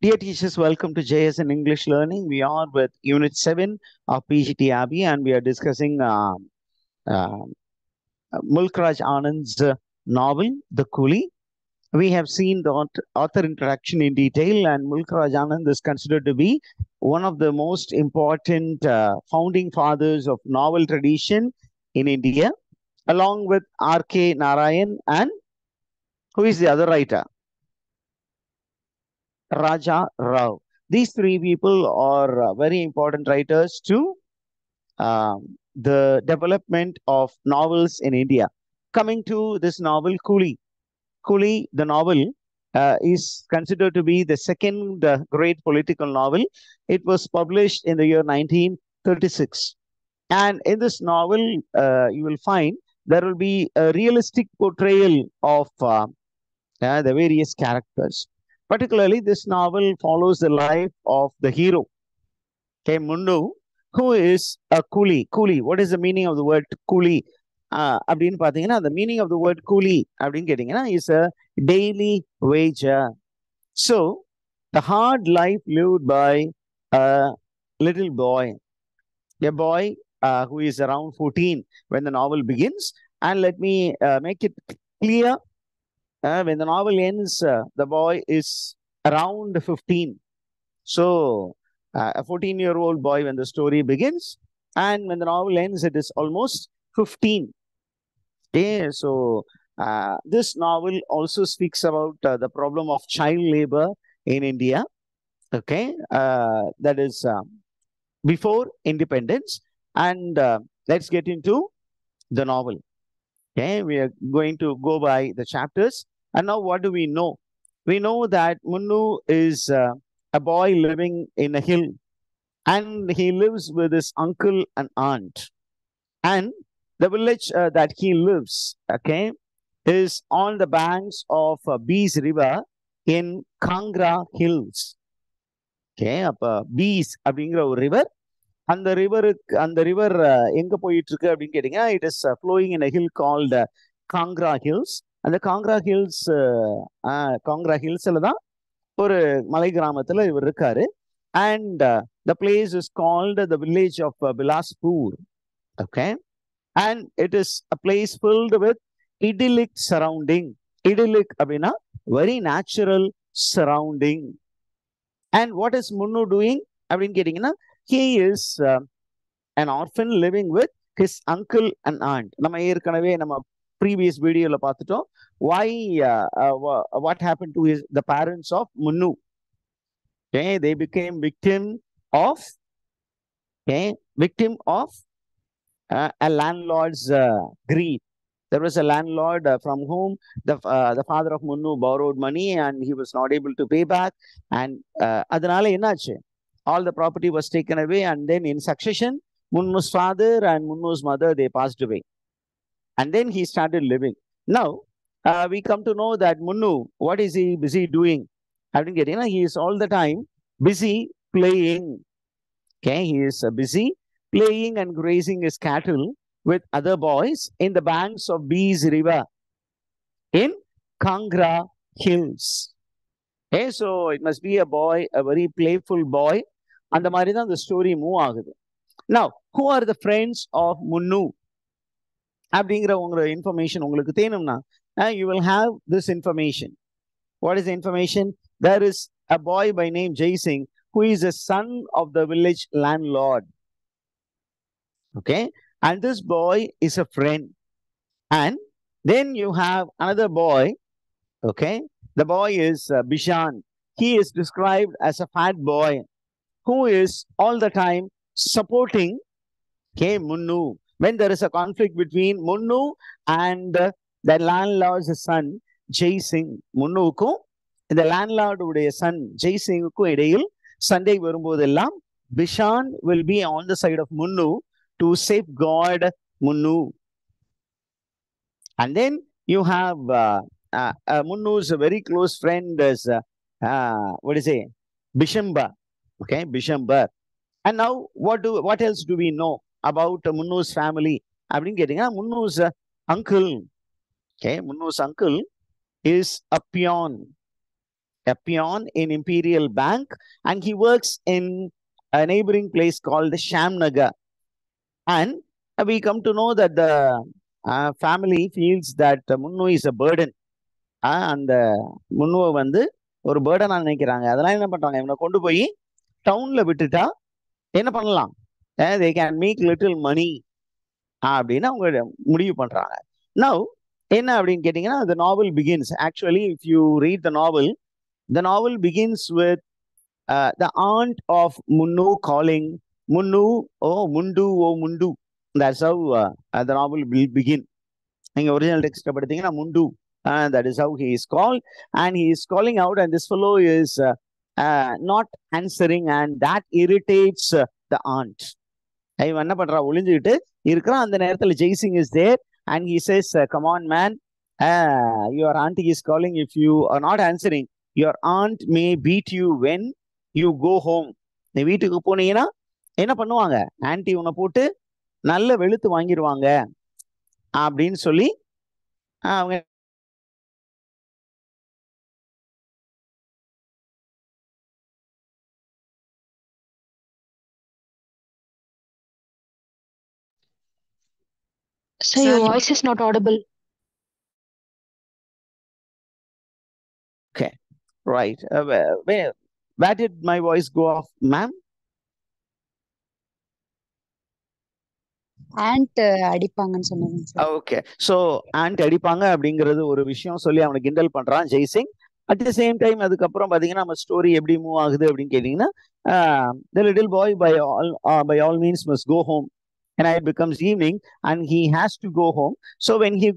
Dear teachers, welcome to JSN English Learning. We are with Unit 7 of PGT Abbey and we are discussing uh, Mulk Raj Anand's novel, The Coolie. We have seen the author introduction in detail, and Mulk Raj Anand is considered to be one of the most important founding fathers of novel tradition in India, along with R.K. Narayan and who is the other writer? Raja Rao. These three people are very important writers to the development of novels in India. Coming to this novel, Coolie. Coolie, the novel, is considered to be the second great political novel. It was published in the year 1936. And in this novel, you will find there will be a realistic portrayal of the various characters. Particularly, this novel follows the life of the hero, okay, Munnu, who is a coolie. Coolie, what is the meaning of the word coolie? அப்படின்னு பார்த்தீங்கன்னா the meaning of the word coolie அப்படின்னு கேட்டிங்கன்னா is a daily wager. So, the hard life lived by a little boy, a boy who is around 14 when the novel begins. And let me make it clear. When the novel ends, the boy is around 15. So, a 14-year-old boy when the story begins, and when the novel ends, it is almost 15. Okay, so this novel also speaks about the problem of child labor in India. Okay, that is before independence. And let's get into the novel. Okay, we are going to go by the chapters. And now, what do we know? We know that Munnu is a boy living in a hill, and he lives with his uncle and aunt. And the village that he lives, okay, is on the banks of Bees River in Kangra Hills. Okay, அப்ப piece அப்படிங்கிற ஒரு river, அந்த river எங்க போயிட்டு இருக்கு அப்படின்னு கேட்டீங்கன்னா, it is flowing in a hill called Kangra hills. அந்த காங்க்ரா ஹில்ஸ்ல தான் ஒரு மலை கிராமத்துல இவர் இருக்காரு. And the place is called the village of Bilaspur. Okay, and it is a place filled with idyllic surrounding. Idyllic அப்படின்னா very natural surrounding. And what is Munnu doing அப்படின்னு கேட்டீங்கன்னா, he is an orphan living with his uncle and aunt. நம்ம ஏற்கனவே நம்ம previous வீடியோல பார்த்துட்டோம். Why what happened to the parents of Munnu? Okay, they became of victim of a landlord's greed. There was a landlord from whom the father of Munnu borrowed money and he was not able to pay back. And அதனால என்னாச்சு? All the property was taken away, and then in succession, Munnu's father and Munnu's mother, they passed away. And then he started living. Now, we come to know that Munnu, what is he busy doing? He is all the time busy playing. Okay, he is busy playing and grazing his cattle with other boys in the banks of Bees River in Kangra Hills. Okay, so it must be a boy, a very playful boy. அந்த மாதிரி தான் the story move ஆகுது. Now, who are the friends of Munnu? அப்படிங்கிற உங்க information உங்களுக்கு தேணும்னா, you will have this information. What is the information? There is a boy by name Jai Singh who is a son of the village landlord. Okay, and this boy is a friend. And then you have another boy. Okay, the boy is Bishan. He is described as a fat boy who is all the time supporting Munnu. When there is a conflict between Munnu and the landlord's son, Jai Singh, Munnuக்கும் இந்த landlord உடைய son, Jai Singhக்கும் இடையில் சண்டை வரும்போதெல்லாம் Bishan will be on the side of Munnu to safeguard Munnu. And then you have Munnu's very close friend is, Bishamba. Okay, Bishamba. And now, what else do we know about Munnu's family? அப்படின்னு கேட்டீங்கன்னா, Munnu's uncle. Okay, Munnu's uncle is a peon. a peon in Imperial Bank, and he works in a neighboring place called Shamnagar. And we come to know that the family feels that Munnu is a burden. அந்த முன்னுவை வந்து ஒரு பேர்டனா நினைக்கிறாங்க. அதெல்லாம் என்ன பண்றாங்க, இவனை கொண்டு போய் டவுன்ல விட்டுட்டா என்ன பண்ணலாம், they can make little money அப்படின்னு அவங்க முடிவு பண்றாங்க. நவ் என்ன அப்படின்னு கேட்டீங்கன்னா, the novel begins. Actually, if you read the novel begins with the aunt of Munnu calling Munnu, oh Mundu, oh Mundu. That's how the novel will begin. நீங்க original text படித்தீங்கன்னா முண்டு, and that is how he is called, and he is calling out, and this fellow is not answering, and that irritates the aunt. இவன் என்ன பண்றா, ஒளிஞ்சுக்கிட்டு இருக்கிறான். அந்த நேரத்துல Jaisingh is there, and he says, come on man, your auntie is calling. If you are not answering, your aunt may beat you when you go home. நீ வீட்டுக்கு போனீங்கன்னா என்ன பண்ணுவாங்க, ஆன்டி உன்னை போட்டு நல்ல வெளுத்து வாங்கிடுவாங்க அப்படின்னு சொல்லி அவங்க Sir, your voice is not audible. Okay, right. Where did my voice go off, ma'am? And அடிப்பாங்கன்னு சொன்னாங்க சார். ஓகே, ஸோ ஆண்ட் அடிப்பாங்க அப்படிங்கிறது ஒரு விஷயம் சொல்லி அவனை கிண்டல் பண்றான் Jaisingh. At the same time அதுக்கப்புறம் பாத்தீங்கன்னா நம்ம ஸ்டோரி எப்படி மூவ் ஆகுது அப்படின்னு கேட்டீங்கன்னா, the little boy by all means must go home, and it becomes evening and he has to go home. So when he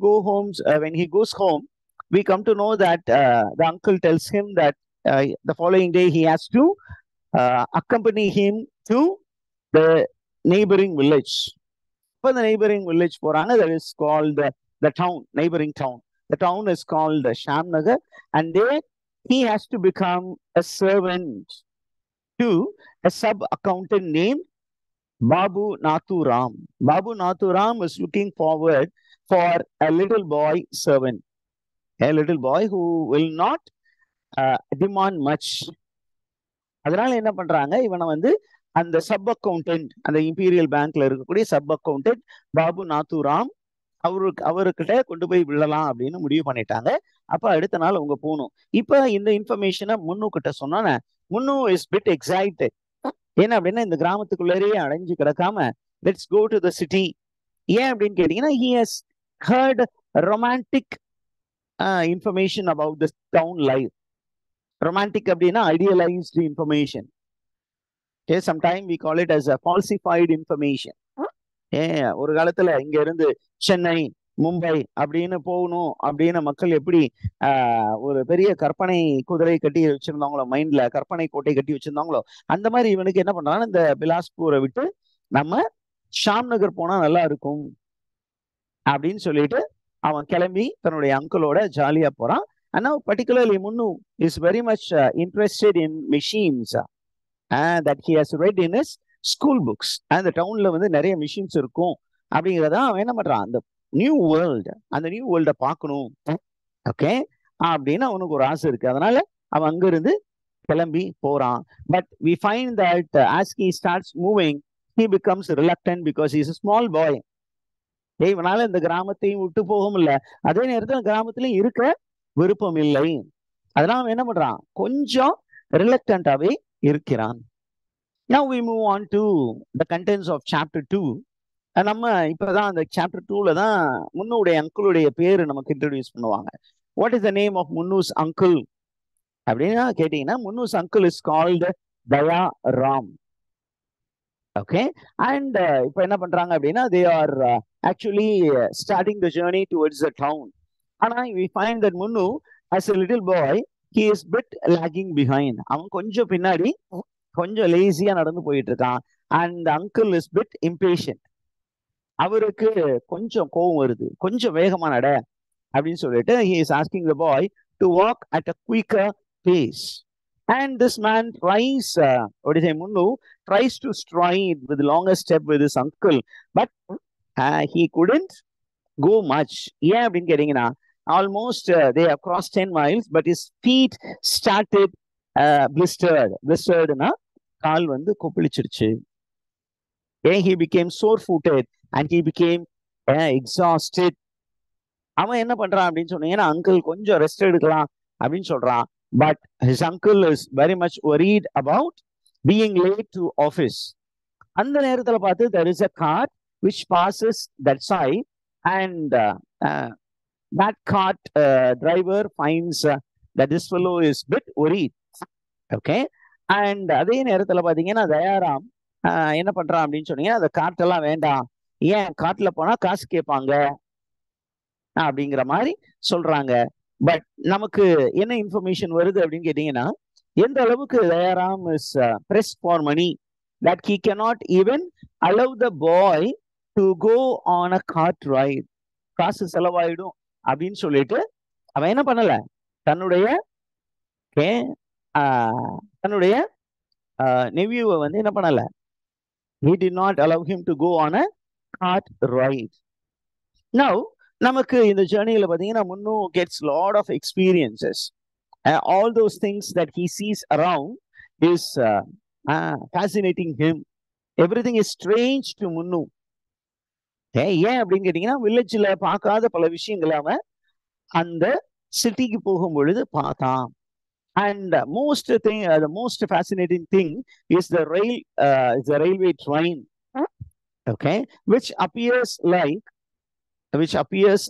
goes home, we come to know that the uncle tells him that the following day he has to accompany him to the neighboring village. For the neighboring village போறாங்க, that is called the town, neighboring town. The town is called Shamnagar, and there he has to become a servant to a sub-accountant named Babu Nathuram. Babu Nathuram is looking forward for a little boy servant, a little boy who will not demand much. அதனால என்ன பண்றாங்க, இவனை வந்து அந்த sub accountant, அந்த imperial பேங்க்ல இருக்கக்கூடிய sub accountant Babu Nathuram அவருக்கிட்ட கொண்டு போய் விடலாம் அப்படின்னு முடிவு பண்ணிட்டாங்க. அப்ப அடுத்த நாள் அவங்க போகணும். இப்ப இந்த இன்ஃபர்மேஷனை முன்னு கிட்ட சொன்னானே, முன்னு இஸ் பிட் எக்ஸைட்டட். ஏன்னா அப்படின்னா இந்த கிராமத்துக்குள்ளேயே அடைஞ்சு கிடக்காம let's go to the city. ஏன் அப்படின்னு கேட்டீங்கன்னா, he has heard romantic information about this town life. Romantic அப்படின்னா idealized information. Okay, sometimes we call it as a falsified information. ஒரு காலத்துல இங்க இருந்து சென்னை, மும்பை அப்படின்னு போகணும் அப்படின்னு மக்கள் எப்படி ஒரு பெரிய கற்பனை குதிரை கட்டி வச்சிருந்தாங்களோ, மைண்ட்ல கற்பனை கோட்டை கட்டி வச்சிருந்தாங்களோ, அந்த மாதிரி இவனுக்கு என்ன பண்றான்னு, இந்த பிலாஸ்பூரை விட்டு நம்ம ஷாம் நகர் போனா நல்லா இருக்கும் அப்படின்னு சொல்லிட்டு அவன் கிளம்பி தன்னுடைய அங்கிளோட ஜாலியா போறான். ஆனா பர்டிகுலர்லி முன்னு is very much interested in machines that he has read in his school books. அந்த டவுன்ல வந்து நிறைய மிஷின்ஸ் இருக்கும் அப்படிங்கிறத அவன் என்ன பண்றான், அந்த நியூ வேர்ல்டை பார்க்கணும், ஓகே அப்படின்னு அவனுக்கு ஒரு ஆசை இருக்கு. அதனால அவன் அங்க இருந்து கிளம்பி போறான். But we find that as he starts moving, he becomes reluctant because he is a small boy. இவனால இந்த கிராமத்தையும் விட்டு போக முடியல, அதே நேரத்தில் கிராமத்திலையும் இருக்க விருப்பம் இல்லை. அதனால அவன் என்ன பண்றான், கொஞ்சம் ரிலக்டண்டாவே இருக்கிறான். Now we move on to the contents of chapter 2. நம்ம இப்பதான் அந்த சாப்டர் 2ல தான் முன்னுடைய அங்கிளுடைய பேரு நமக்கு இன்ட்ரோடியூஸ் பண்ணுவாங்க. What is the name of Munoo's uncle அப்படின்னா கேட்டீங்கன்னா, Munoo's uncle is called Daya Ram. Okay, and இப்போ என்ன பண்றாங்க அப்படின்னா, they are actually starting the journey towards the town. ஆனா we find that Munnu as a little boy, he is bit lagging behind. அவன் கொஞ்சம் பின்னாடி கொஞ்சம் லேசியா நடந்து போயிட்டு இருக்கான். And uncle is bit impatient. அவருக்கு கொஞ்சம் கோவம் வருது, கொஞ்சம் வேகமா நட அப்படின்னு சொல்லிட்டு he is asking the boy to walk at a quicker pace. And this man tries, Munnu tries to stride with the longer step with his uncle, but he couldn't go much. ஏன் அப்படின்னு கேட்டீங்கன்னா, almost they have crossed 10 miles, but his feet started blistered. Blisteredனா கால் வந்து கொப்பளிச்சிருச்சு. Okay, he became sore-footed and he became exhausted. அவன் என்ன பண்றான் அப்படின்னு சொன்னீங்கன்னா, uncle கொஞ்சம் ரெஸ்ட் எடுக்கலாம் அப்படின்னு சொல்றான். But his uncle is very much worried about being late to office. அந்த நேரத்துல பார்த்து there is a cart which passes that side, and that cart driver finds that this fellow is bit worried. Okay, and அதே நேரத்துல பாத்தீங்கன்னா தயாராம் என்ன பண்றான் அப்படின்னு சொன்னீங்கன்னா, அந்த காட்டெல்லாம் வேண்டாம், ஏன் காட்டுல போனா காசு கேட்பாங்க அப்படிங்கிற மாதிரி சொல்றாங்க. பட் நமக்கு என்ன இன்ஃபர்மேஷன் வருது அப்படின்னு கேட்டீங்கன்னா, எந்த அளவுக்கு Dayaram is pressed for money that he cannot even allow the boy to go on a cart ride. காசு செலவாயிடும் அப்படின்னு சொல்லிட்டு அவன் என்ன பண்ணல, தன்னுடைய தன்னுடைய நெவியூவை வந்து என்ன பண்ணல, he did not allow him to go on a cart ride. Now நமக்கு இந்த ஜேர்னியில பாத்தீங்கன்னா முன்னு gets lot of experiences. All those things that he sees around is fascinating him. Everything is strange to முன்னு. ஏன் அப்படின்னு கேட்டீங்கன்னா, வில்லேஜ்ல பார்க்காத பல விஷயங்களை அவன் அந்த சிட்டிக்கு போகும் பொழுது பார்த்தான். And the most fascinating thing is the railway train, okay, which appears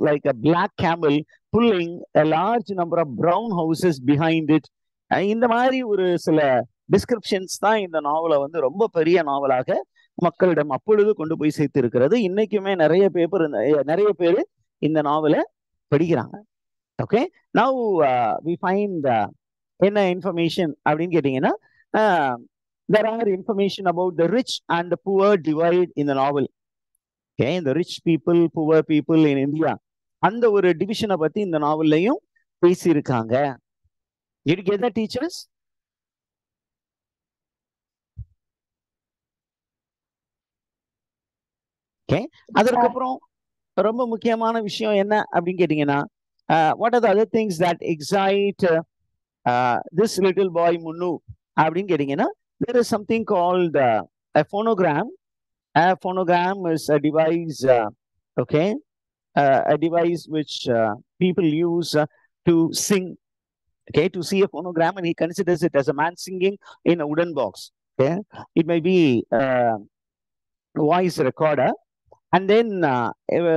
like a black camel pulling a large number of brown houses behind it. இந்த மாதிரி ஒரு சில டிஸ்கிரிப்ஷன்ஸ் தான் இந்த நாவலை வந்து ரொம்ப பெரிய நாவலாக மக்களிடம் அப்பொழுது கொண்டு போய் சேர்த்து இருக்கிறது. இன்னைக்குமே நிறைய பேர் இந்த நாவலை படிக்கிறாங்க. ஓகே, நவ் வி ஃபைண்ட் என்ன இன்ஃபர்மேஷன் அப்படின்னு கேட்டீங்கன்னா, there are information about the rich and the poor divide in the novel. Okay, the rich people, poor people in India, அந்த ஒரு டிவிஷனை பத்தி இந்த நாவல்லையும் பேசியிருக்காங்க. Did you get that, teachers? Okay, அதற்கப்புறம் ரொம்ப முக்கியமான விஷயம் என்ன அப்படின்னு கேட்டீங்கன்னா, what are the other things that excite this little boy Munnu அப்படின்னு கேட்டீங்கன்னா, there is something called a phonogram. A phonogram is a device, a device which people use to sing. Okay, to see a phonogram, and he considers it as a man singing in a wooden box. Okay, it may be a voice recorder. And then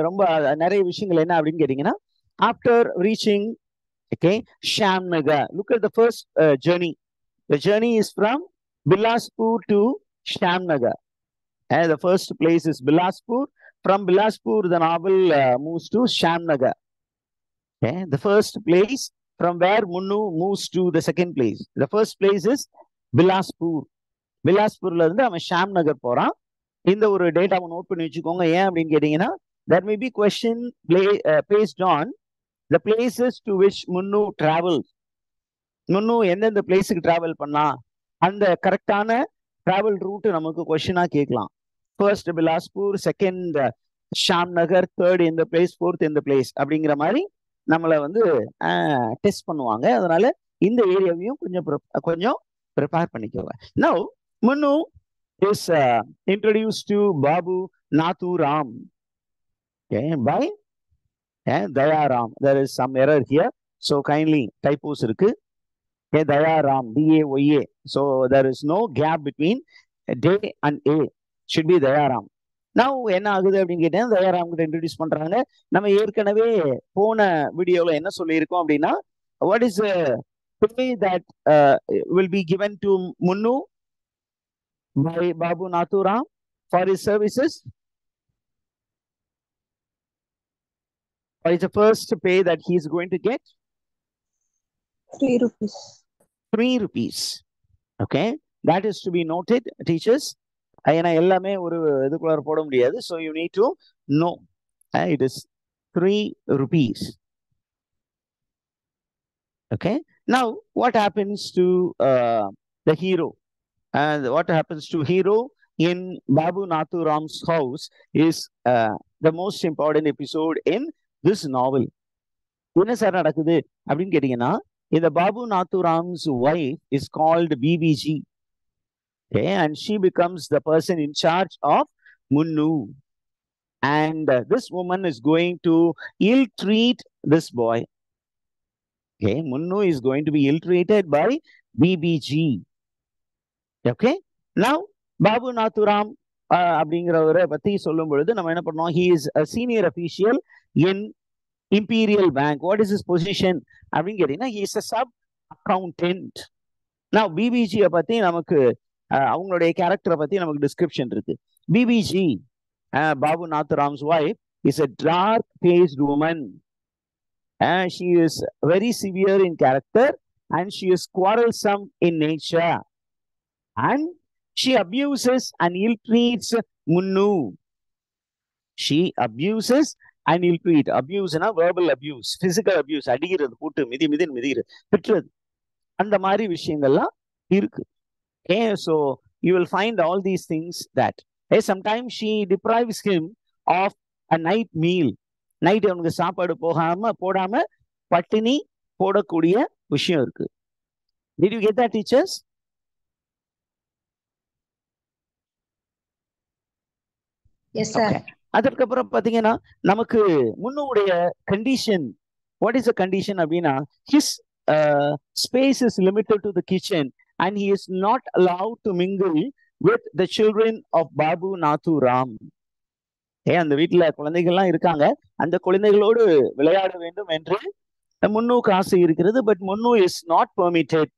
ரொம்ப நிறைய விஷயங்கள் என்ன அப்படின்னு கேட்டீங்கன்னா, after reaching Shamnagar, look at the first journey. The journey is from Bilaspur to Shamnagar. The first place is Bilaspur. From Bilaspur, the novel moves to Shamnagar. Okay, the first place from where Munnu moves to the second place. The first place is Bilaspur. Bilaspurல இருந்து அவன் Shamnagar போறான். இந்த ஒரு டேட்டாவை note பண்ணி வச்சுக்கோங்க. ஏன் அப்படின்னு கேட்டீங்கன்னா, there may be question based on the places to which Munnu travels. முன்னு எந்தெந்த பிளேஸுக்கு டிராவல் பண்ணா, அந்த கரெக்டான டிராவல் ரூட் நமக்கு கொஸ்டினா கேட்கலாம். ஃபர்ஸ்ட் பிலாஸ்பூர், செகண்ட் ஷாம்நகர், தேர்ட் இந்த பிளேஸ், ஃபோர்த் இந்த பிளேஸ் அப்படிங்கிற மாதிரி நம்மளை வந்து டெஸ்ட் பண்ணுவாங்க. அதனால இந்த ஏரியாவையும் கொஞ்சம் ப்ரிப்பேர் பண்ணிக்கோங்க. நவ் முன்னு is introduced to Babu Nathuram by Dayaram. There is some error here, so kindly typos இருக்கு. Dayaram, D-A-Y-A. So there is no gap between day and A. Should be Dayaram. Now என்ன ஆகுது அப்படின்னு கேட்டேன், தயாராம் கிட்ட introduce பண்றாங்க. நம்ம ஏற்கனவே போன வீடியோல என்ன சொல்லியிருக்கோம் அப்படின்னா, what is the pay that will be given to Munnu by Babu Nathuram for his services? What is the first pay that he is going to get? 3 rupees. 3 rupees. Okay, that is to be noted, teachers. ஏன்னா எல்லாமே ஒரு இதுக்குள்ள போட முடியாது. So you need to know it is 3 rupees. Okay, now what happens to the hero? And what happens to hero in Babu Nathuram's house is the most important episode in this novel. என்ன sir நடக்குது அப்படின்னு கேட்டீங்கன்னா, இந்த Babu நாத்துராம்ஸ் wife is called BBG. Okay, and she becomes the person in charge of Munnu. And this woman is going to ill-treat this boy. Okay, Munnu is going to be ill-treated by BBG. Okay, now Babu Nathuram அப்படிங்கிறவரை பத்தி சொல்லும் பொழுது நம்ம என்ன பண்ணோம், he is a senior official in Imperial Bank. What is his position அப்படின்னு கேட்டீங்கன்னா, he is a sub accountant. Now BBG பத்தி நமக்கு அவங்களுடைய கேரக்டரை பத்தி நமக்கு டிஸ்கிரிப்ஷன் இருக்கு. BBG, Babu நாத்துராம்ஸ் wife, is a dark faced woman. She is very severe in character and she is quarrelsome in nature. And she abuses and ill-treats Munnu. She abuses and ill-treat. Abuse na verbal abuse, physical abuse, அடிக்கிறது, போட்டு மிதின்னு மிதிக்கிறது, திட்டுறது, அந்த மாதிரி விஷயங்கள்லாம் இருக்கு. Okay, so you will find all these things that sometimes she deprives him of a night meal. Night அவனுக்கு சாப்பாடு போடாம பட்டினி போடக்கூடிய விஷயம் இருக்கு. Did you get that, teachers? Yes, sir. Okay. அதற்கப்புறம் பாத்தீங்கன்னா நமக்கு முன்னுடைய condition, what is the condition அப்படின்னா, his space is limited to the kitchen and he is not allowed to mingle with the children of Babu Nathuram. அந்த வீட்டுல குழந்தைகள்லாம் இருக்காங்க, அந்த குழந்தைகளோடு விளையாட வேண்டும் என்று முன்னுக்கு ஆசை இருக்கிறது. பட் முன்னு is not permitted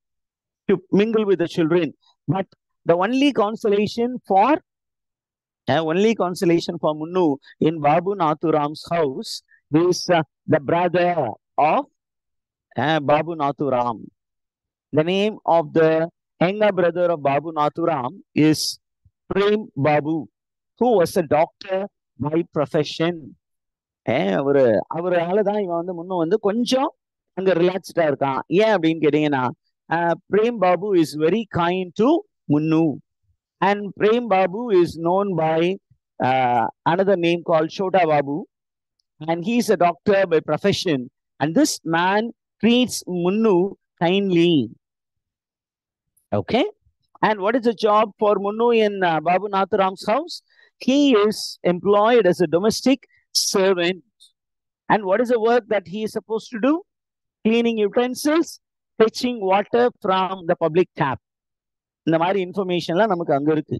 to mingle with the children. But the only consolation for Munnu in Babu Nathuram's house is the brother of Babu Nathuram. The name of the younger brother of Babu Nathuram is Prem Babu, who was a doctor by profession. அவராலதான் இவன் முன்ன கொஞ்சம் அங்க ரிலாக்ஸ்டா இருக்கான். ஏன் அப்படின்னு கேட்டீங்கன்னா, Prem Babu is very kind to Munnu. And Prem Babu is known by another name called Chota Babu. And he is a doctor by profession. And this man treats Munnu kindly. Okay. And what is the job for Munnu in Babu Nathuram's house? He is employed as a domestic servant. And what is the work that he is supposed to do? Cleaning utensils, fetching water from the public tap. இந்த மாதிரி இன்ஃபர்மேஷன்லாம் நமக்கு அங்க இருக்கு.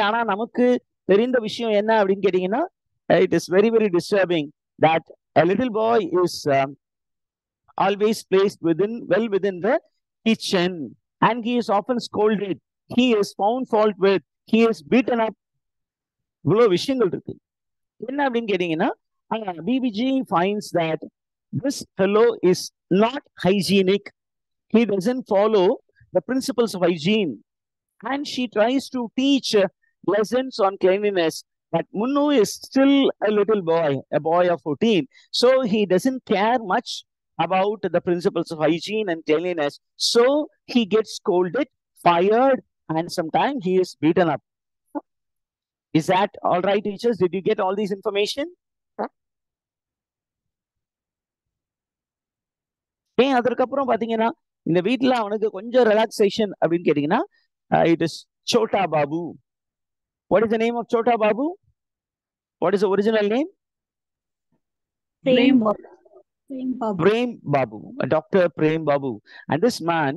ஆனா நமக்கு தெரிந்த விஷயம் என்ன அப்படின்னு கேட்டீங்கன்னா, it is very very disturbing that a little boy is always placed well within the kitchen and he is often scolded, he is found fault with, he is beaten up. இவ்வளவு விஷயங்கள் இருக்கு. என்ன அப்படின்னு கேட்டீங்கன்னா, BBG finds that this fellow is not hygienic. He doesn't follow the principles of hygiene, and she tries to teach lessons on cleanliness. But Munnu is still a little boy, a boy of 14, so he doesn't care much about the principles of hygiene and cleanliness. So he gets scolded, fired, and sometimes he is beaten up. Is that all right, teachers? Did you get all these information? அதற்கப்புறம் பாத்தீங்கன்னா, இந்த வீட்டுல அவனுக்கு கொஞ்சம் relaxation அப்படின்னு கேட்டீங்கன்னா, it is Chota Babu. What is the name of Chota Babu? What is the original name? Prem Babu. Prem Babu, Dr. Prem Babu. And this man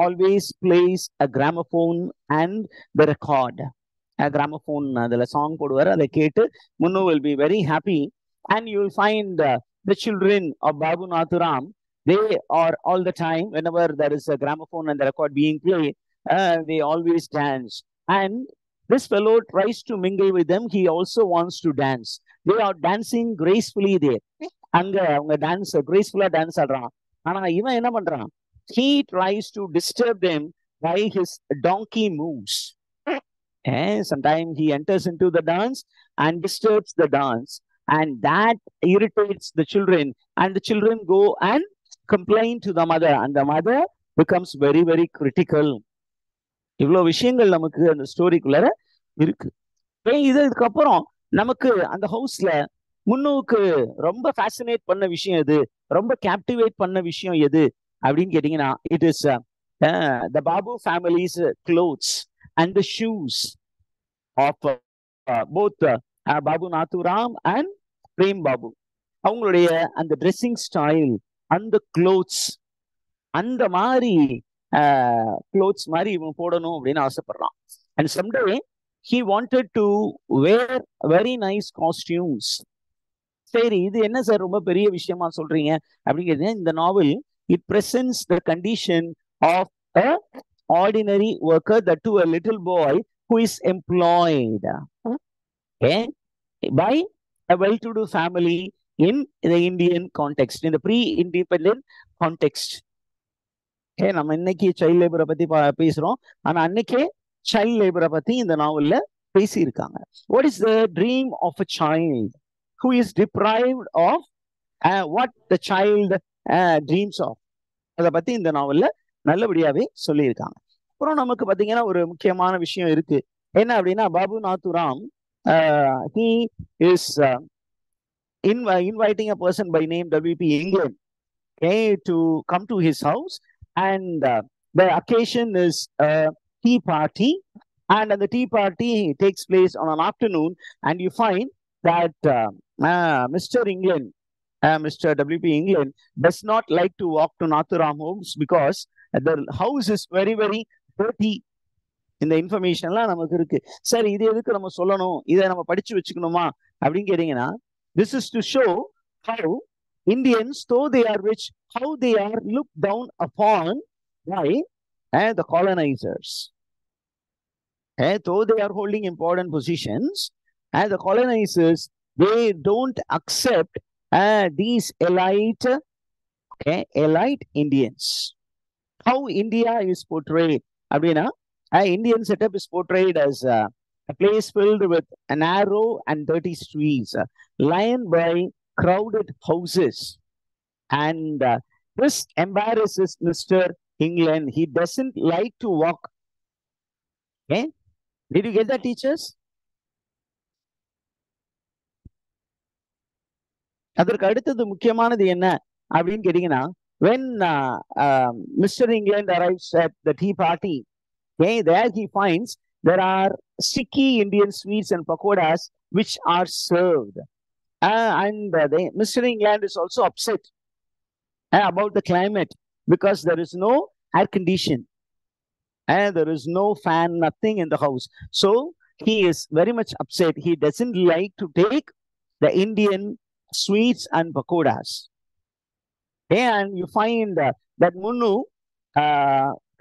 always plays a gramophone and the record. A gramophone, the song poduvar, அதை கேட்டு Munnu will be very happy. And you will find the children of Babu Nathuram, they are all the time, whenever there is a gramophone and the record being played, they always dance. And this fellow tries to mingle with them. He also wants to dance. They are dancing gracefully there. அங்க அவங்க dance கிரேஸ்ஃபுல்லா dance ஆடுறான். ஆனா இவன் என்ன பண்றான்? He tries to disturb them by his donkey moves. Sometimes he enters into the dance and disturbs the dance, and that irritates the children, and the children go and complain to the mother, and the mother becomes very very critical. இவ்வளவு விஷயங்கள் நமக்கு அந்த ஸ்டோரிக்குள்ள இருக்கு. இதுக்கு அப்புறம் நமக்கு அந்த ஹவுஸ்ல முன்னுவுக்கு ரொம்ப ஃபேசினேட் பண்ண விஷயம் எது, ரொம்ப கேப்டிவேட் பண்ண விஷயம் எது அப்படின்னு கேட்டீங்கன்னா, it is the Babu family's clothes and the shoes of both Babu Nathuram and Prem Babu. அவங்களுடைய அந்த ட்ரெஸ்ஸிங் ஸ்டைல், அந்த clothes, அந்த மாதிரி clothes மாதிரி இவன் போடணும் அப்படின்னு ஆசைப்படுறான். And someday he wanted to wear very nice costumes. சரி, இது என்ன சார் ரொம்ப பெரிய விஷயமா சொல்றீங்க அப்படிங்கிறது. இந்த novel it presents the condition of a ordinary worker, that too a little boy who is employed by a well-to-do family in the Indian context, in the pre-independent context. நம்ம இன்னைக்கு சைல்ட் லேபரை பத்தி பேசுறோம், ஆனா அன்னைக்கே சைல்ட் லேபரை பத்தி இந்த நாவல்ல பேசியிருக்காங்க. What is the dream of a child who is deprived of what the child dreams of? அதை பத்தி இந்த நாவல்ல நல்லபடியாவே சொல்லியிருக்காங்க. அப்புறம் நமக்கு பாத்தீங்கன்னா ஒரு முக்கியமான விஷயம் இருக்கு. என்ன அப்படின்னா, Babu Nathuram he is inviting a person by name W.P. England to come to his house, and the occasion is a tea party, and the tea party takes place on an afternoon, and you find that Mr. England, Mr. W.P. England does not like to walk to Nathuram homes because the house is very, very dirty. இந்த இன்ஃபர்மேஷன்லாம் நமக்கு இருக்கு. சரி, இது எதுக்கு நம்ம சொல்லணும், இதை நம்ம படிச்சு வச்சுக்கணுமா அப்படின்னு கேட்டீங்கன்னா, this is to show how Indians, though they are rich, how they are looked down upon by the colonizers. Though they are holding important positions, the colonizers, they don't accept these elite Indians. How India is portrayed அப்படின்னா, Indian setup is portrayed as a place filled with narrow and dirty streets, lined by crowded houses. And this embarrasses Mr. England. He doesn't like to walk. Okay? Did you get that, teachers? அதற்கு அடுத்தது முக்கியமானது என்ன அப்படின்னு கேட்டீங்கன்னா, when Mr. England arrives at the tea party, there he finds there are sticky Indian sweets and pakoras which are served. And Mr. England is also upset about the climate because there is no air condition and there is no fan, nothing in the house. So he is very much upset. He doesn't like to take the Indian sweets and pakoras. And you find that Munnu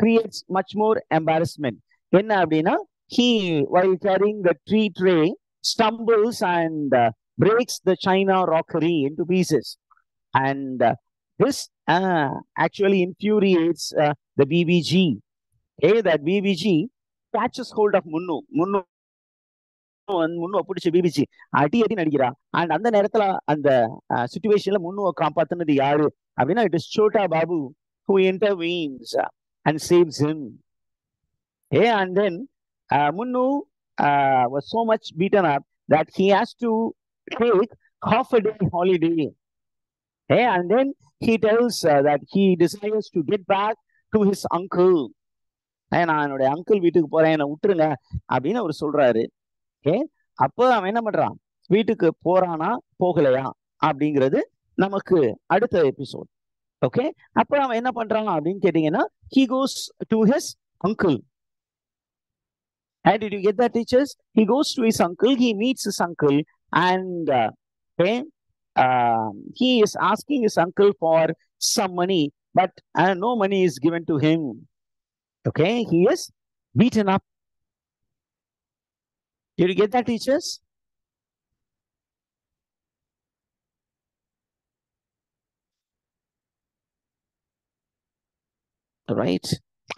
creates much more embarrassment. என்ன அப்படின்னா, he, while carrying the tea tray, stumbles and breaks the china rockery into pieces. And this actually infuriates the BBG. That BBG catches hold of Munnu. முன்னுவை பிடிச்ச BBC அடி நடிக்கிறா. And அந்த நேரத்துல அந்த சிச்சுவேஷன்ல முன்னுவை காப்பாத்துனது யாரு அப்படின்னா, it is Chhota Babu who intervenes and saves him. And then Munnu was so much beaten up that he has to take half a day holiday. And then he tells that he desires to get back to his uncle. நான் என்னுடைய uncle வீட்டுக்கு போறேன், என்னை விட்டுருங்க அப்படின்னு அவர் சொல்றாரு. அப்ப அவன் என்ன பண்றான், வீட்டுக்கு போறானா போகலையா அப்படிங்கிறது நமக்கு அடுத்த எபிசோட். ஓகே, அப்ப அவன் என்ன பண்றான் அப்படின்னு கேட்டீங்கன்னா, he goes to his uncle. And did you get that, teachers? He goes to his uncle, he meets his uncle, and he is asking his uncle for some money, but no money is given to him. Okay, he is beaten up. Did you get that, teachers? Right.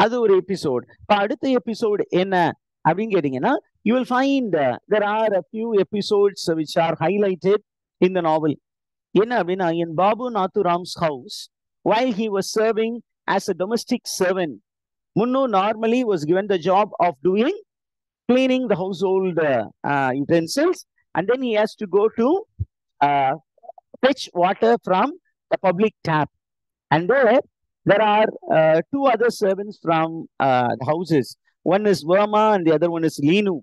அது ஒரு episode. அடுத்த episode என்ன அப்படின்னு கேட்டீங்கன்னா, you will find there are a few episodes which are highlighted in the novel. என்ன அப்படின்னா, in Babu Nathuram's house, while he was serving as a domestic servant, Munnu normally was given the job of doing cleaning the household utensils, and then he has to go to fetch water from the public tap. And there are two other servants from the houses. One is Verma and the other one is Linu.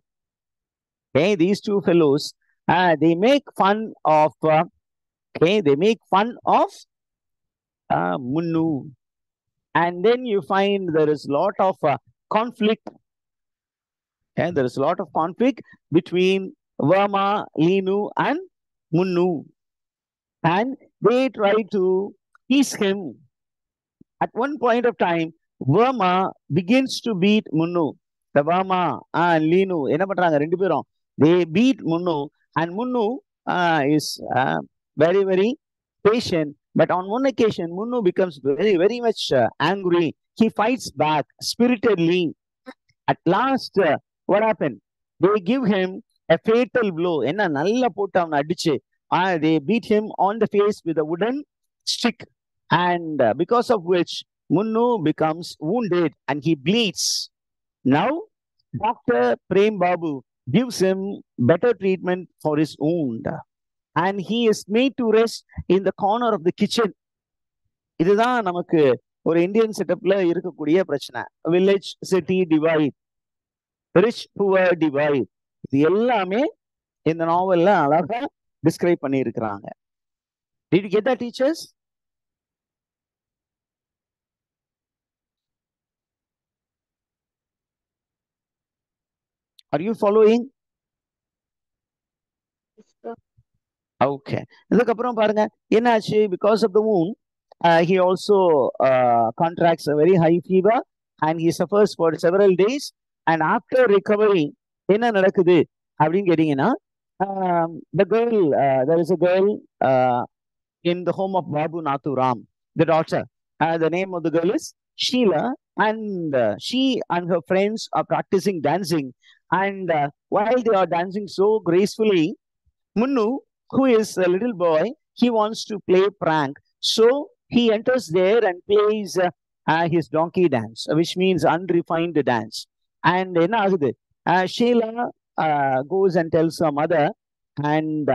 Okay, these two fellows, they make fun of, Munnu. And then you find there is a lot of conflict. And there is a lot of conflict between Verma, Linu, and Munnu. And they try to tease him. At one point of time, Verma begins to beat Munnu. The Verma and Linu, என்ன பண்றாங்க ரெண்டு பேரும்? They beat Munnu, and Munnu is very, very patient. But on one occasion, Munnu becomes very, very much angry. He fights back spiritedly. At last, what happened? They give him a fatal blow. என்ன நல்லா போட்டு அவனை அடிச்சு, they beat him on the face with a wooden stick. And because of which Munnu becomes wounded and he bleeds. Now, Dr. Prem Babu gives him better treatment for his wound. And he is made to rest in the corner of the kitchen. இதுதான் நமக்கு ஒரு Indian செட்டப்ல இருக்கக்கூடிய பிரச்சனை. Village city divide, rich poor divide. இது எல்லாமே இந்த நாவல்ல அழகா describe பண்ணி இருக்கிறாங்க. Did you get that, teachers? Are you following? Okay. இதுக்கப்புறம் பாருங்க என்னாச்சு? Because of the wound, he also contracts a very high fever and he suffers for several days. And after recovery, என்ன நடக்குது அப்படின்னு கேட்டீங்கன்னா, the girl, there is a girl in the home of Babu Nathuram, the daughter. The name of the girl is Sheila, and she and her friends are practicing dancing. And while they are dancing so gracefully, Munnu, who is a little boy, he wants to play prank. So he enters there and plays his donkey dance, which means unrefined dance. And என்ன ஆகுது? Sheila goes and tells her mother, and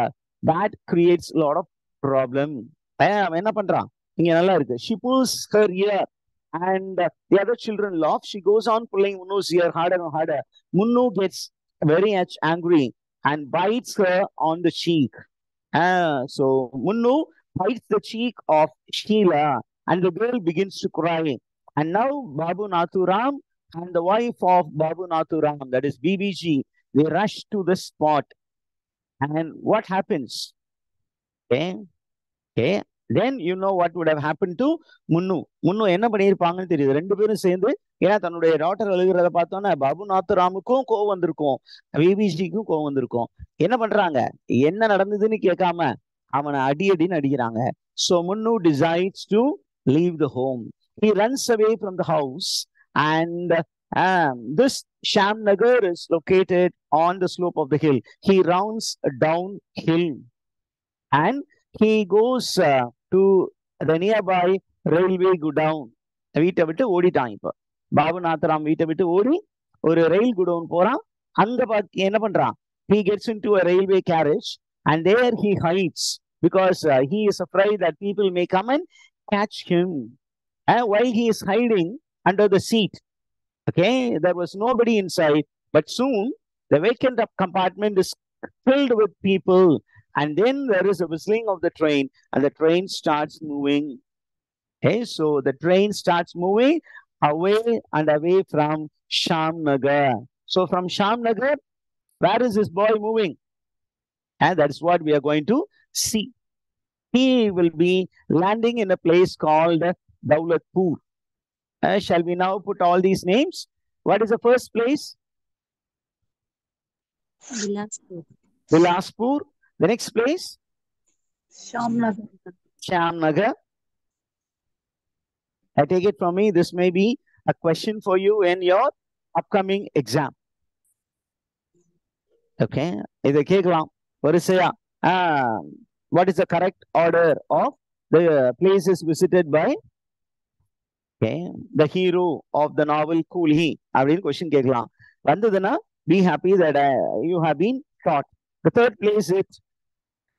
that creates a lot of problem. அவன் என்ன பண்றான்? இங்க நல்லா இருக்கு. She pulls her ear, and the other children laugh. She goes on pulling Munnu's ear harder and harder. Munnu gets very much angry and bites her on the cheek. So Munnu bites the cheek of Sheila, and the girl begins to cry. And now Babu Nathuram and the wife of Babu Nathuram, that is BBG, they rush to the spot. And what happens? Okay. Then you know what would have happened to Munnu. Munnu என்ன பண்ணியிருப்பாங்கன்னு தெரியுது. ரெண்டு பேரும் சேர்ந்து, ஏன்னா தன்னுடைய daughter எழுதுறத பார்த்தோன்னா பாபு நாத்துராமுக்கும் கோவம் வந்திருக்கும், பிபிஜிக்கும் கோவம் வந்திருக்கும். என்ன பண்றாங்க? என்ன நடந்ததுன்னு கேட்காம அவனை அடின்னு அடிக்கிறாங்க. So Munnu decides to leave the home. He runs away from the house, and this Shamnagar is located on the slope of the hill. He rounds downhill, and he goes to the nearby railway godown. வீட்டை விட்டு ஓடிட்டான். இப்போ பாபு நாத்தராம் வீட்டை விட்டு ஓடி ஒரு ரயில் godown போறான். அங்க பார்த்து என்ன பண்றான்? He gets into a railway carriage, and there he hides because he is afraid that people may come and catch him. While he is hiding under the seat, okay, there was nobody inside, but soon the vacant compartment is filled with people. And then there is a whistling of the train, and the train starts moving. Okay, so the train starts moving away and away from Shamnagar. So from Shamnagar, where is this boy moving? And that's what we are going to see. He will be landing in a place called Daulatpur. Shall we now put all these names? What is the first place? Bilaspur. Bilaspur. The next place? Shamnagar. Shamnagar. I take it from me, this may be a question for you in your upcoming exam. Okay. இதை கேட்கலாம் வரிசையா. What is the correct order of the places visited by the hero of the novel Coolie? அப்படின்னு question கேட்கலாம். வந்ததுன்னா be happy that you have been taught. The third place is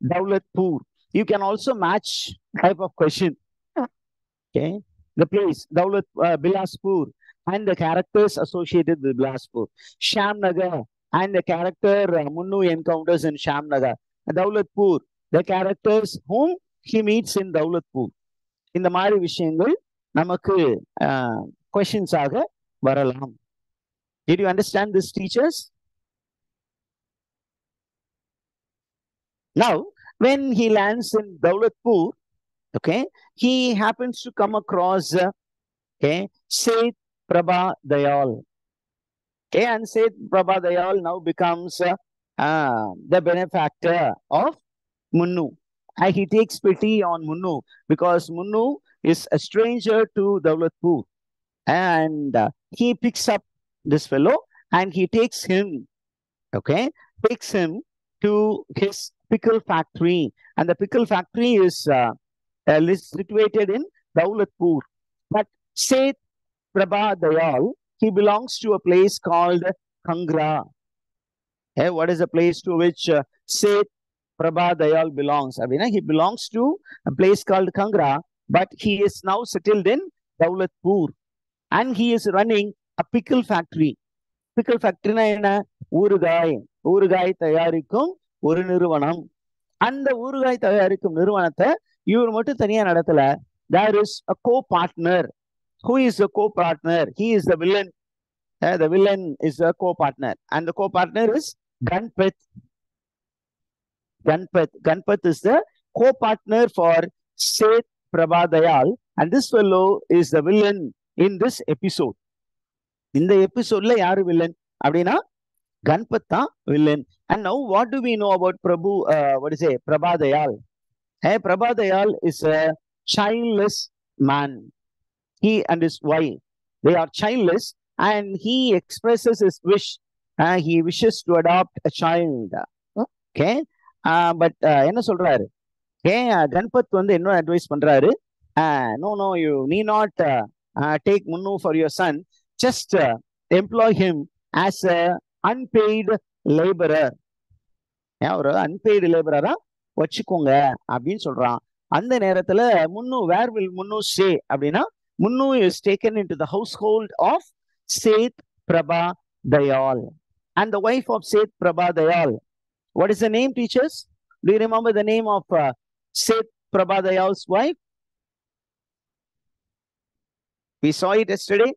Daulatpur. You can also match type of question. Okay, the place Bilaspur and the characters associated with Bilaspur. Shamnagar and the character Munnu encounters in Shamnagar. Daulatpur, the characters whom he meets in Daulatpur. இந்த மாதிரி விஷயங்கள் நமக்கு questions ஆக வரலாம். Did you understand this, teachers? Now, when he lands in Daulatpur, okay, he happens to come across Seth Prabha Dayal. Okay, and Seth Prabha Dayal now becomes the benefactor of Munnu. And he takes pity on Munnu because Munnu is a stranger to Daulatpur. And he picks up this fellow and he takes him, takes him to his pickle factory. And the pickle factory is situated in Daulatpur. But Seth Prabha Dayal, he belongs to a place called Kangra. What is the place to which Seth Prabha Dayal belongs? He belongs to a place called Kangra, but he is now settled in Daulatpur. And he is running a pickle factory. Pickle factory na enna? ஊறுகாய் தயாரிக்கும் ஒரு நிறுவனம். அந்த ஊறுகாய் தயாரிக்கும் நிறுவனத்தை இவர் மட்டும் தனியா நடத்தல. There is a co-partner. Who is the co-partner? He is the villain. The villain is the co-partner. And the co-partner is Ganpat. Ganpat is the co-partner for Seth Prabha Dayal. And this fellow is the villain in this episode. இந்த எபிசோட்ல யாரு villain அப்படின்னா Ganpat தான் villain. And now what do we know about Prabha Dayal? Prabha Dayal is a childless man. He and his wife, they are childless, and he expresses his wish. He wishes to adopt a child. Okay, but என்ன சொல்றாரு? Ganpat வந்து என்ன advice பண்றாரு? No, you need not take Munnu for your son. Just employ him as a unpaid laborer. ஒரு unpaid laborer வச்சுக்கோங்க அப்படின்னு சொல்றான். அந்த நேரத்துல Munnu, where will Munnu stay அப்படின்னா Munnu is taken into the household of Seth Prabha Dayal. And the wife of Seth Prabha Dayal, what is the name, teachers? Do you remember the name of Seth Prabha Dayal's wife? We saw it yesterday.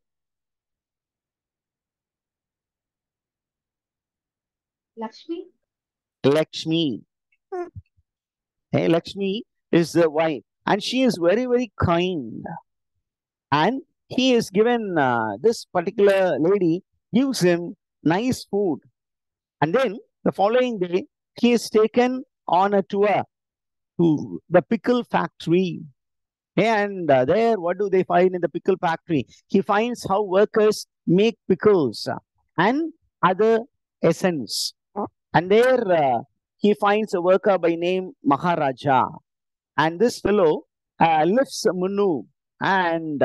Lakshmi. Lakshmi is the wife, and she is very, very kind. And he is given, this particular lady gives him nice food. And then the following day, he is taken on a tour to the pickle factory. And there, what do they find in the pickle factory? He finds how workers make pickles and other essence. And there he finds a worker by name Maharaja. And this fellow lifts Munnu, and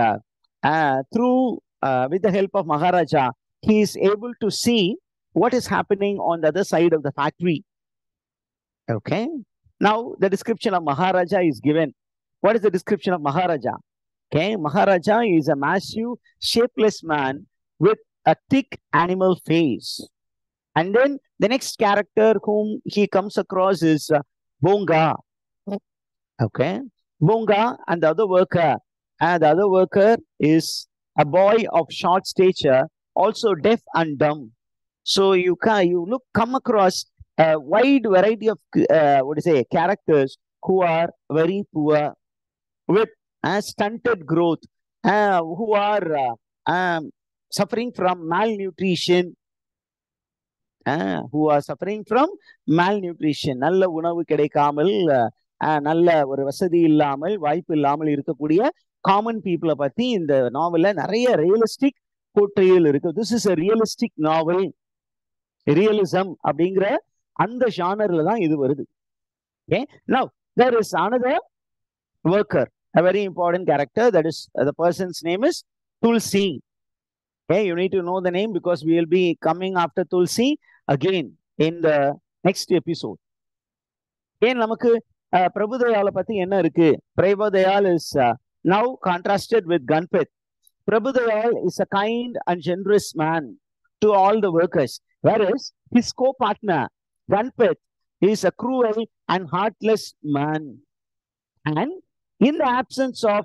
with the help of Maharaja, he is able to see what is happening on the other side of the factory. Okay. Now the description of Maharaja is given. What is the description of Maharaja? Okay, Maharaja is a massive, shapeless man with a thick animal face. And then the next character whom he comes across is Bonga. Okay, Bonga and the other worker. And the other worker is a boy of short stature, also deaf and dumb. So you come across a wide variety of characters who are very poor, with stunted growth, who are suffering from malnutrition. Who are suffering from malnutrition. நல்ல உணவு கிடைக்காமல், நல்ல ஒரு வசதி இல்லாமல், வாய்ப்பு இல்லாமல் இருக்கக்கூடிய காமன் பீப்புளை பத்தி இந்த நாவல்ல நிறைய ரியலிஸ்டிக் போர்ட்ரேயல் இருக்கு. This is a realistic novel. Realism அப்படிங்கிற அந்த ஜானர்ல தான் இது வருது. Okay, now there is another worker, a very important character. That is, the person's name is Tulsi. Okay, you need to know the name because we will be coming after Tulsi again in the next episode. ஏன் நமக்கு பிரபுதயாளை பத்தி என்ன இருக்கு? பிரபுதயாள் is now contrasted with Ganpat. Prabhudayal is a kind and generous man to all the workers, whereas his co-partner Ganpat is a cruel and heartless man. And in the absence of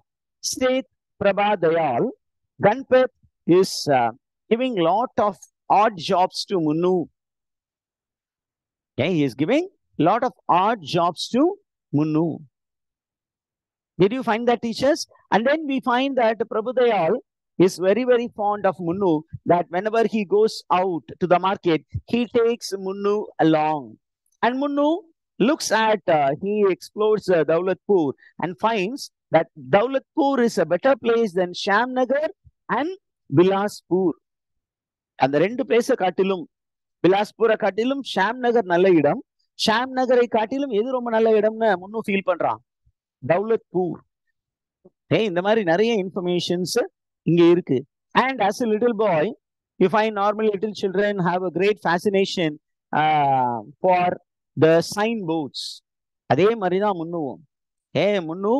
Seth Prabhadayal, Ganpat is giving lot of odd jobs to Munnu. Okay, he is giving lot of odd jobs to Munnu. Did you find that, teachers? And then we find that Prabhudayal is very, very fond of Munnu, that whenever he goes out to the market, he takes Munnu along. And Munnu looks at, he explores Daulatpur and finds that Daulatpur is a better place than Shamnagar and Bilaspur. அந்த ரெண்டு பிளேஸை காட்டிலும், பிலாஸ்பூரை காட்டிலும் ஷாம்நகர் நல்ல இடம், ஷாம்நகரை காட்டிலும் எது ரொம்ப நல்ல இடம்னு முன்னு ஃபீல் பண்றான்? தௌலத்பூர். இந்த மாதிரி நிறைய இன்ஃபர்மேஷன்ஸ் இங்க இருக்கு. And as a little boy, you find normally little children have a great fascination for the signboards. அதே மாதிரிதான் முன்னுவும். முன்னு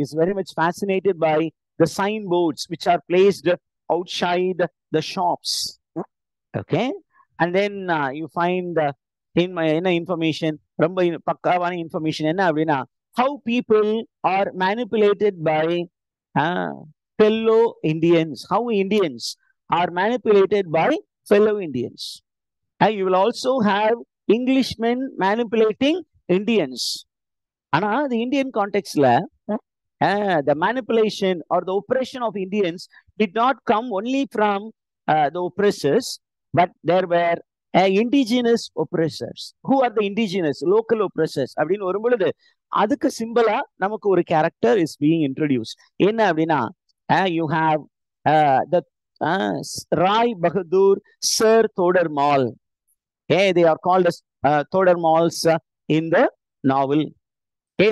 is very much fascinated by the signboards which are placed outside the shops. Okay, and then you find in my information, ரொம்ப பக்காவான information என்ன அப்படின்னா, how people are manipulated by fellow Indians, how Indians are manipulated by fellow Indians. You will also have Englishmen manipulating Indians. ஆனா the Indian contextல the manipulation or the oppression of Indians did not come only from the oppressors, but there were indigenous oppressors. Who are the indigenous local oppressors அப்படின்னு வரும்பொழுது அதுக்கு சிம்பிளா நமக்கு ஒரு character is being introduce. என்ன அப்படின்னா, you have the Rai Bahadur Sir Todarmal. They are called as Todarmals in the novel.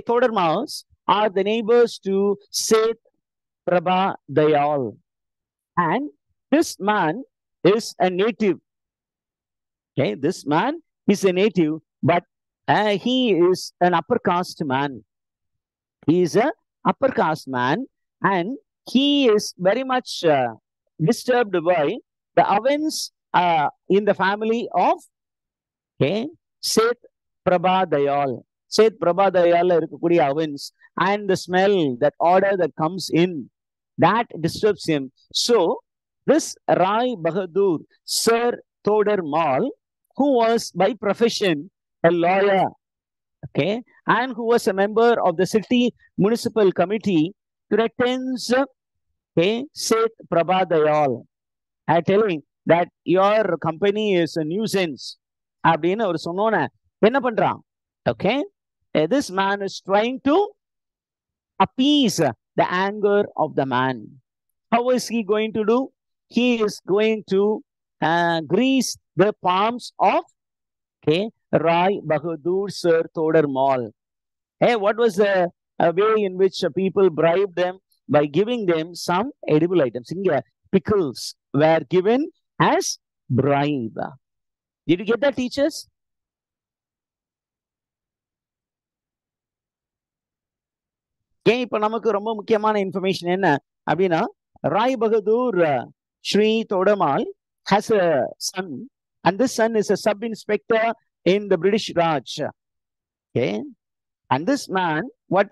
Todarmals are the neighbors to Seth Prabhadayal, and this man is a native. This man is a native, but he is an upper caste man. He is a upper caste man, and he is very much disturbed by the events in the family of Seth Prabhadayal. Seth Prabhadayal இருக்கக்கூடிய events and the smell, that odor that comes in, that disturbs him. So this Rai Bahadur Sir Todarmal, who was by profession a lawyer, and who was a member of the city municipal committee, threatens Seth Prabhadayal, telling that your company is a nuisance. அப்படின்னு அவர் சொன்னோன்னே என்ன பண்றான்? This man is trying to appease the anger of the man. How is he going to do? He is going to grease the palms of Rai Bahadur Sir Todarmal. What was the way in which people bribed them? By giving them some edible items. Pickles were given as bribe. Did you get that, teachers? இப்ப நமக்கு ரொம்ப முக்கியமான information என்ன அப்படின்னா, Rai Bahadur Sri Todarmal has a son, and this son is a sub-inspector in the British Raj. And this man, what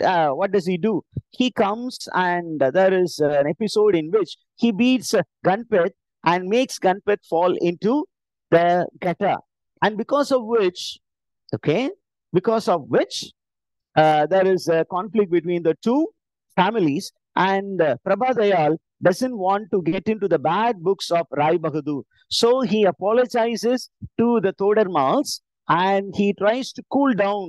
does he do? He comes, and there is an episode in which he beats Ganpat and makes Ganpat fall into the gutter, and because of which there is a conflict between the two families, and Prabhadayal doesn't want to get into the bad books of Rai Bahadur. So he apologizes to the Todarmals, and he tries to cool down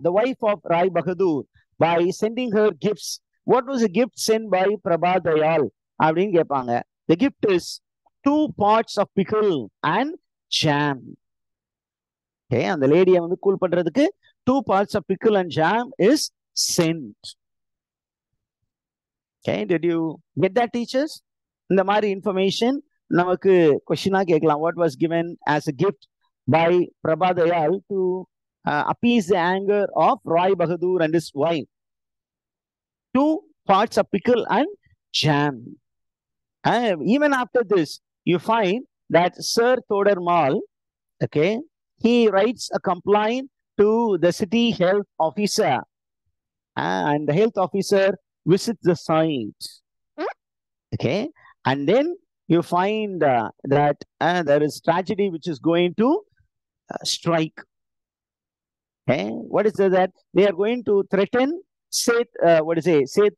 the wife of Rai Bahadur by sending her gifts. What was the gift sent by Prabhadayal? அப்படின்னு கேட்பாங்க. The gift is 2 parts of pickle and jam. அந்த லேடியை வந்து cool பண்றதுக்கு 2 parts of pickle and jam is sent. Did you get that, teachers? இந்த மாதிரி information நமக்கு கொஸ்டினா கேட்கலாம். What was given as a gift by Prabhadayal to appease the anger of Rai Bahadur and his wife. 2 parts of pickle and jam. Even after this, you find that Sir Todarmal, okay, he writes a complaint to the city health officer, and the health officer visits the site. Okay, and then you find that there is tragedy which is going to strike. Okay, what is that? They are going to threaten Seth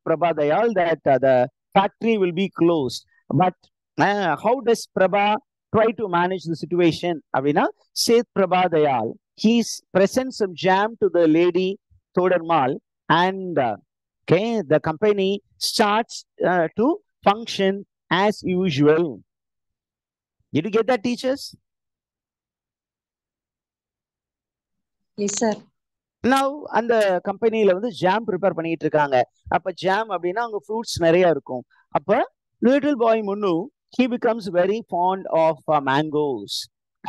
Prabhadayal that the factory will be closed. But how does Prabha try to manage the situation? Avina, Seth Prabhadayal, he presents some jam to the lady Todarmal, and okay, the company starts to function as usual. Did you get that, teachers? Yes, sir. Now அந்த கம்பெனில வந்து jam prepare பண்ணிட்டு இருக்காங்க. அப்ப jam அப்படின்னா அங்க fruits நிறைய இருக்கும். அப்ப லிட்டில் பாய் முன்னு he becomes very fond of mangoes,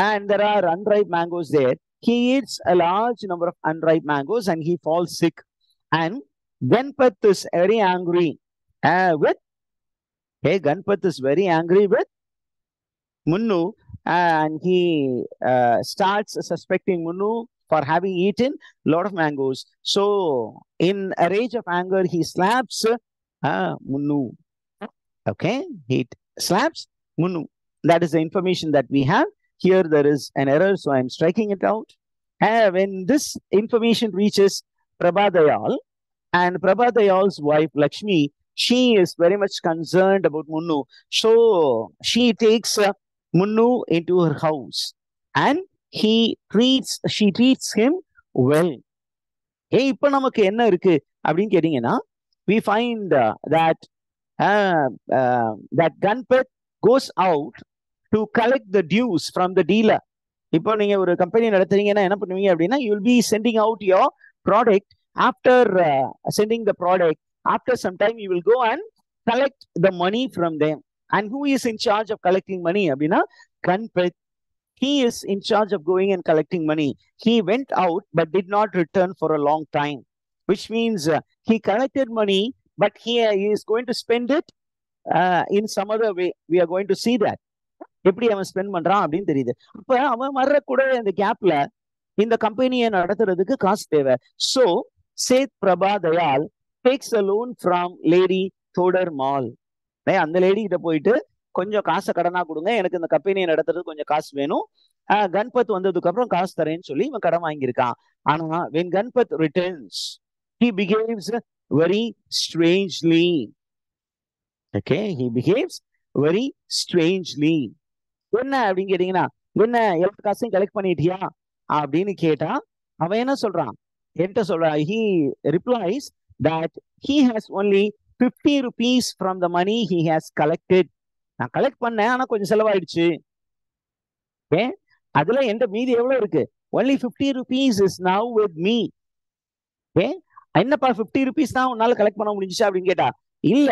and there are unripe mangoes there. He eats a large number of unripe mangoes and he falls sick. And Ganpat is very angry with Ganpat is very angry with Munnu, and he starts suspecting Munnu for having eaten a lot of mangoes. So, in a rage of anger, he slaps Munnu. Okay, he slaps Munnu. That is the information that we have. Here there is an error, so I'm striking it out. When this information reaches Prabhadayal, and Prabhadayal's wife Lakshmi, she is very much concerned about Munnu. So, she takes Munnu into her house, and she treats him well. இப்ப நமக்கு என்ன இருக்கு அப்படின்னு கேட்டீங்கன்னா, we find that Ganpat goes out to collect the dues from the dealer. இப்போ நீங்க ஒரு company நடத்துறீங்கன்னா என்ன பண்ணுவீங்க அப்படின்னா, you will be sending out your product. After sending the product, after some time you will go and collect the money from them. And who is in charge of collecting money அப்படின்னா, Ganpat. He is in charge of going and collecting money. He went out but did not return for a long time, which means he collected money, but he is going to spend it in some other way. We are going to see that. எப்படி அவன் spend பண்றான் அப்படின்னு தெரியுது. அப்ப அவன் வர்ற கூட இந்த கேப்ல இந்த கம்பெனியை நடத்துறதுக்கு காசு தேவை. So, Seth Prabhadayal takes a loan from Lady Todarmal. அந்த லேடி கிட்ட போயிட்டு கொஞ்சம் காசை கடனா கொடுங்க, எனக்கு இந்த கம்பெனியை நடத்துறது கொஞ்சம் காசு வேணும், கன்பத் வந்ததுக்கு அப்புறம் காசு தரேன்னு சொல்லி இவன் கடன் வாங்கியிருக்கான். ஆனா when Ganpat returns, he behaves very strangely. Okay, he behaves very strangely. என்ன அப்படின்னு கேட்டீங்கன்னா, என்ன எல்லா காசையும் கலெக்ட் பண்ணிட்டியா அப்படின்னு கேட்டா அவன் என்ன சொல்றான், என்கிட்ட சொல்றான், he replies that he has only 50 rupees from the money he has collected. நான் கலெக்ட் பண்ணேன், ஆனா கொஞ்சம் செலவாயிடுச்சு. அதுல எந்த மீதி எவ்வளவு இருக்கு? only 50 rupees is now with me. என்னப்பா 50 rupees தான் உன்னால கலெக்ட் பண்ண முடிஞ்சுச்சா அப்படின்னு கேட்டா, இல்ல,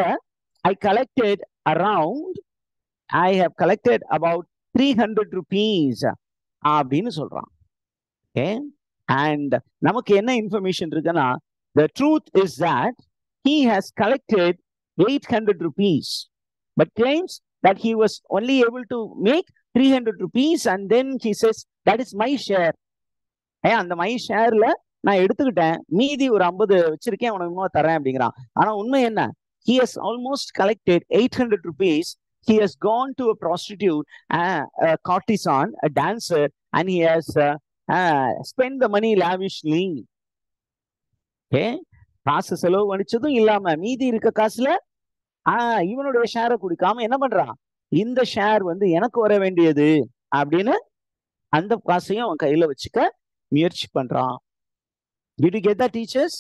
I have collected about 300 rupees அப்படின்னு சொல்றான். And நமக்கு என்ன இன்ஃபர்மேஷன் இருக்குன்னா, the truth is that he has collected 800 rupees, but claims that he was only able to make 300 rupees, and then he says that is my share. அந்த my shareல நான் எடுத்துக்கிட்டேன், மீதி ஒரு 50 வச்சிருக்கேன், உனக்கு தரேன் அப்படிங்கிறான். ஆனா உண்மை என்ன? He has almost collected 800 rupees. He has gone to a prostitute, a courtesan, a dancer, and he has spent the money lavishly. காசு செலவு பண்ணிச்சதும் இல்லாம மீதி இருக்க காசுல இவனுடைய ஷேரை குடிக்காம என்ன பண்றான், இந்த ஷேர் வந்து எனக்கு வர வேண்டியது அப்படின்னு அந்த காசையும் அவன் கையில வச்சுக்க முயற்சி பண்றான். Did you get that, teachers?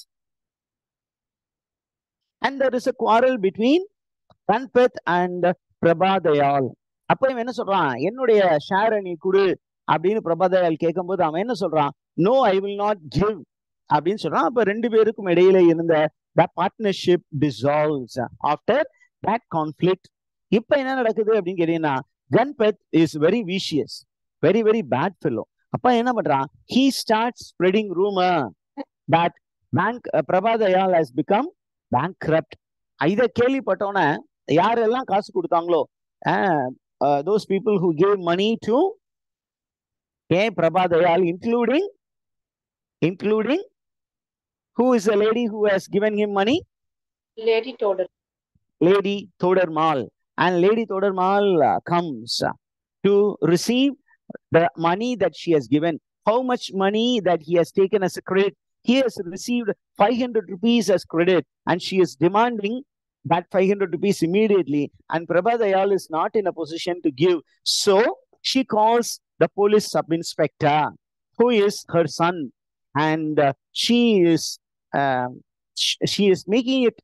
And there is a quarrel between Ganpat and Prabhadayal. அப்ப இவன் என்ன சொல்றான், என்னுடைய ஷேரை நீ குடு அப்படின்னு பிரபாதயால் கேட்கும் போது அவன் என்ன சொல்றான், no, I will not give அப்படின்னு சொல்றான். அப்ப ரெண்டு பேருக்கும் இடையில இருந்த that partnership dissolves after that conflict. இப்ப என்ன நடக்குது அப்படின்னு கேட்டீங்கன்னா, Ganpat is very vicious, very very bad fellow. அப்ப என்ன பண்றான்? He starts spreading rumor that Prabha Dayal has become bankrupt. இதை கேள்விப்பட்டோன்னே யாரெல்லாம் காசு கொடுத்தாங்களோ, those people who gave money to Prabha Dayal, including who is the lady who has given him money? Lady Todar. Lady Todarmal. And Lady Todarmal comes to receive the money that she has given. How much money that he has taken as a credit? He has received 500 rupees as credit, and she is demanding that 500 rupees immediately. And Prabha Dayal is not in a position to give. So she calls the police sub-inspector, who is her son, and she is making it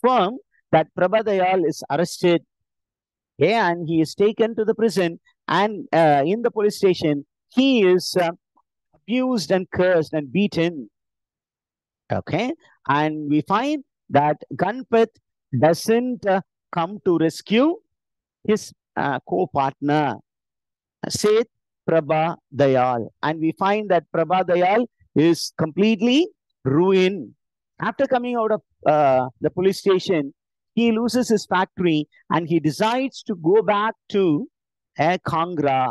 firm that Prabha Dayal is arrested. And he is taken to the prison, and in the police station, he is abused and cursed and beaten. Okay, and we find that Ganpat doesn't come to rescue his co-partner, Seth Prabha Dayal, and we find that Prabha Dayal is completely ruined. After coming out of the police station, he loses his factory and he decides to go back to Kangra,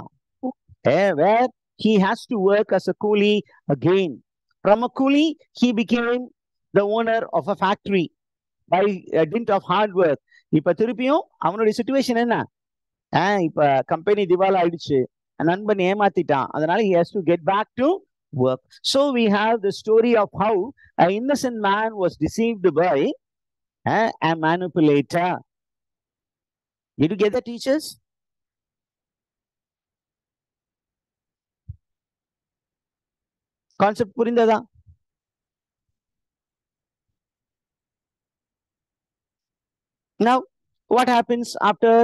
where he has to work as a coolie again. From a coolie, he became the owner of a factory by dint of hard work. இப்ப திருப்பியும் அவனுடைய situation என்ன? இப்ப company திவாலா ஆயிடுச்சு, நண்பன் ஏமாத்திட்டான், அதனால he has to get back to work. So we have the story of how an innocent man was deceived by a manipulator. Did you get that, teachers? Concept புரிந்ததா? Now, what happens after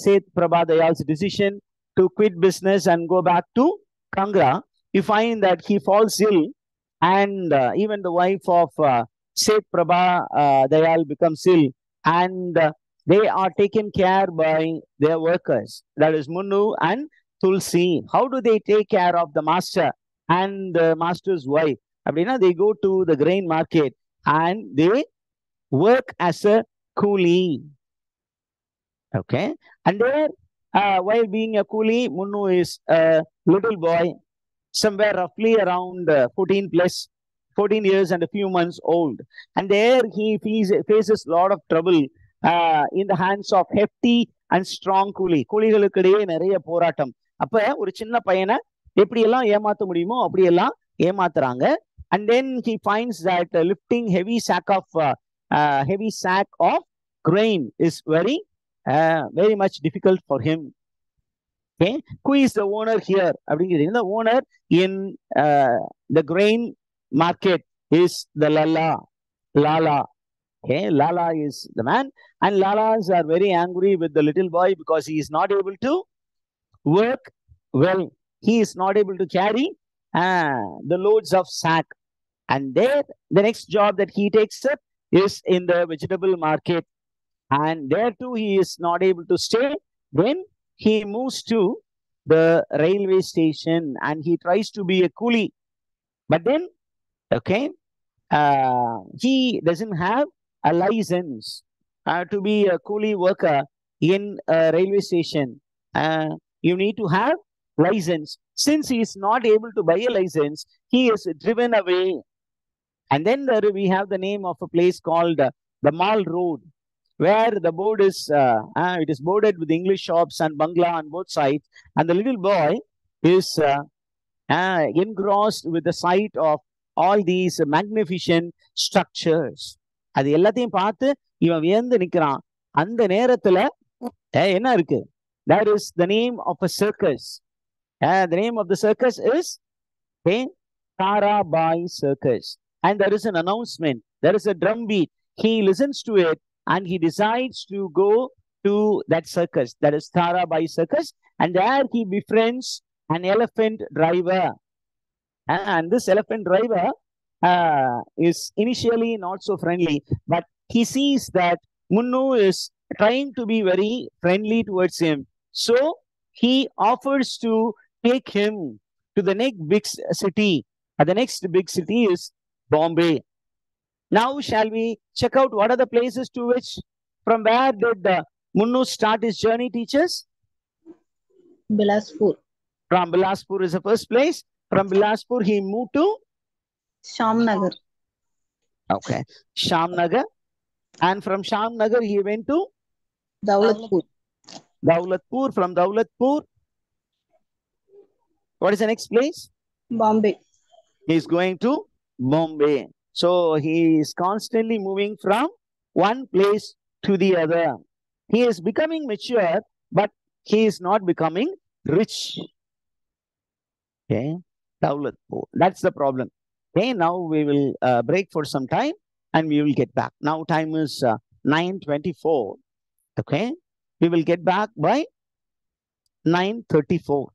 Seth Prabha Dayal's decision to quit business and go back to Kangra? You find that he falls ill, and even the wife of Seth Prabha Dayal becomes ill, and they are taken care by their workers, that is Munnu and Tulsi. How do they take care of the master and the master's wife? They go to the grain market and they work as a coolie. Okay, and there, while being a coolie, Munnu is a little boy, somewhere roughly around 14 years and a few months old. And there he faces a lot of trouble in the hands of hefty and strong coolie. கூலிகளுக்கிடையே நிறைய போராட்டம். அப்ப ஒரு சின்ன பையனை எப்படியெல்லாம் ஏமாத்த முடியுமோ அப்படியெல்லாம் ஏமாத்துறாங்க. And then he finds that lifting heavy sack of grain is very much difficult for him. Okay, who is the owner here? The owner in the grain market is the Lala. Okay, Lala is the man, and Lalas are very angry with the little boy because he is not able to work well. He is not able to carry the loads of sack. And there, the next job that he takes up is in the vegetable market. And there too, he is not able to stay. Then he moves to the railway station and he tries to be a coolie. But then, okay, he doesn't have a license to be a coolie worker in a railway station. You need to have license. Since he is not able to buy a license, he is driven away. And then there we have the name of a place called the Mall Road, where the board is, it is boarded with English shops and bungalow on both sides. And the little boy is engrossed with the sight of all these magnificent structures. அது எல்லாத்தையும் பார்த்து இவன் வியந்து நிற்கிறான். அந்த நேரத்துல என்ன இருக்கு? That is the name of a circus. The name of the circus is Tarabai Circus. And there is an announcement. There is a drum beat. He listens to it and he decides to go to that circus. That is Tarabai Circus. And there he befriends an elephant driver. And this elephant driver is initially not so friendly, but he sees that Munnu is trying to be very friendly towards him. So he offers to take him to the next big city. The next big city is Bombay. Now, shall we check out what are the places to which, from where did Munnu start his journey, teachers? Bilaspur. From Bilaspur is the first place. From Bilaspur, he moved to Shamnagar. Okay, Shamnagar. And from Shamnagar, he went to Daulatpur. Daulatpur. From Daulatpur, what is the next place? Bombay. He is going to Bombay. So he is constantly moving from one place to the other. He is becoming mature, but he is not becoming rich. Okay, Daulatpur. That's the problem. Okay, now we will break for some time and we will get back. Now time is 9:24. Okay, we will get back by 9:34.